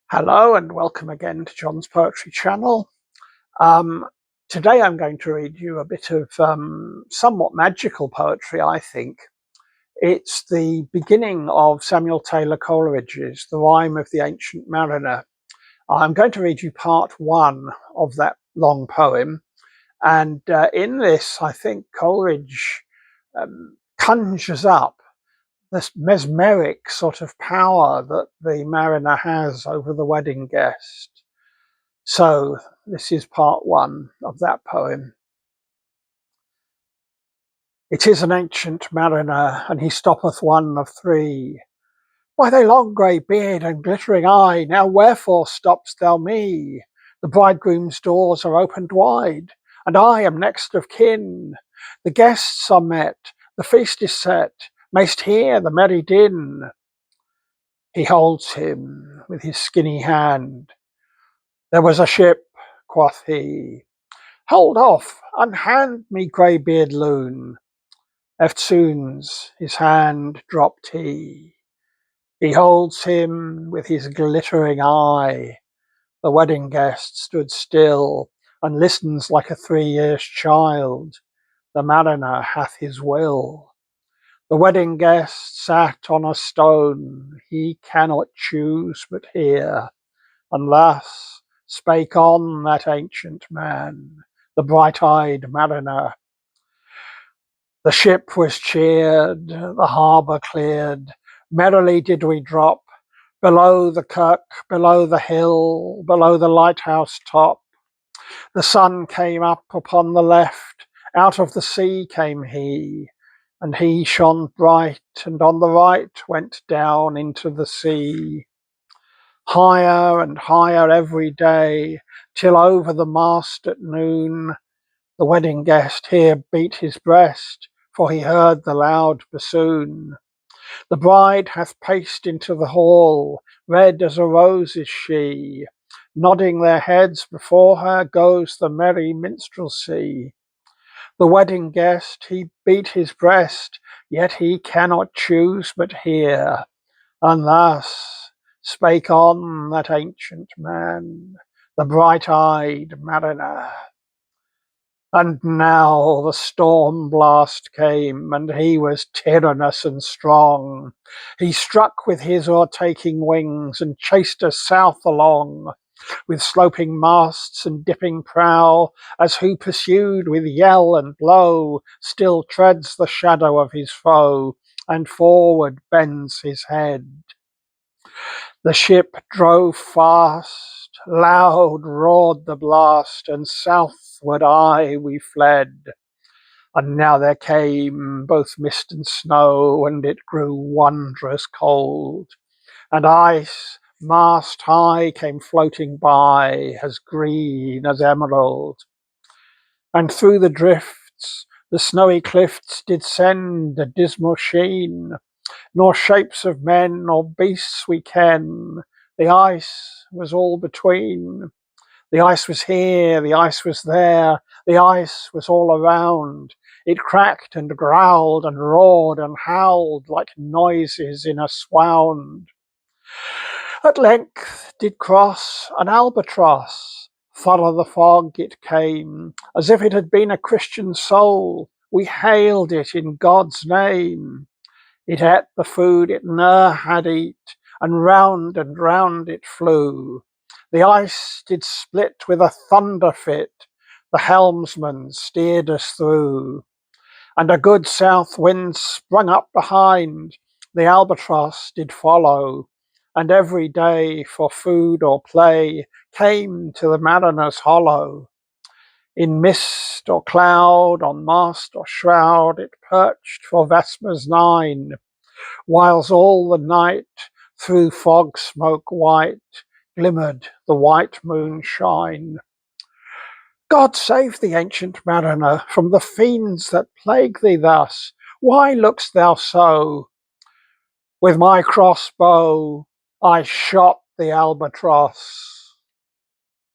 Hello and welcome again to John's Poetry Channel. Um, Today I'm going to read you a bit of somewhat magical poetry, I think. It's the beginning of Samuel Taylor Coleridge's The Rime of the Ancient Mariner. I'm going to read you part one of that long poem. And in this, I think Coleridge conjures up this mesmeric sort of power that the mariner has over the wedding guest. So this is part one of that poem. It is an ancient mariner, and he stoppeth one of three. By thy long grey beard and glittering eye, now wherefore stopp'st thou me? The bridegroom's doors are opened wide, and I am next of kin. The guests are met, the feast is set, mayst hear the merry din. He holds him with his skinny hand. There was a ship, quoth he. Hold off, unhand me, grey-beard loon. Eftsoons his hand dropped he. He holds him with his glittering eye. The wedding guest stood still, and listens like a 3 years child. The mariner hath his will. The wedding guest sat on a stone, he cannot choose but hear. And thus spake on that ancient man, the bright-eyed mariner. The ship was cheered, the harbour cleared, merrily did we drop, below the kirk, below the hill, below the lighthouse top. The sun came up upon the left, out of the sea came he, and he shone bright, and on the right went down into the sea. Higher and higher every day, till over the mast at noon, the wedding guest here beat his breast, for he heard the loud bassoon. The bride hath paced into the hall, red as a rose is she. Nodding their heads before her goes the merry minstrelsy. The wedding guest, he beat his breast, yet he cannot choose but hear. And thus spake on that ancient man, the bright-eyed mariner. And now the storm blast came, and he was tyrannous and strong. He struck with his o'ertaking wings, and chased us south along, with sloping masts and dipping prow, as who pursued with yell and blow, still treads the shadow of his foe, and forward bends his head. The ship drove fast, loud roared the blast, and southward aye we fled. And now there came both mist and snow, and it grew wondrous cold. And ice, mast high, came floating by, as green as emerald. And through the drifts the snowy cliffs did send a dismal sheen, nor shapes of men nor beasts we ken, the ice was all between. The ice was here, the ice was there, the ice was all around. It cracked and growled and roared and howled like noises in a swound. At length did cross an albatross, thorough the fog it came, as if it had been a Christian soul. We hailed it in God's name. It ate the food it ne'er had eat, and round it flew. The ice did split with a thunder fit, the helmsman steered us through. And a good south wind sprung up behind, the albatross did follow. And every day for food or play came to the mariner's hollow. In mist or cloud, on mast or shroud, it perched for Vespers 9, whiles all the night through fog smoke white glimmered the white moonshine. God save the ancient mariner from the fiends that plague thee thus. Why look'st thou so? With my crossbow I shot the albatross.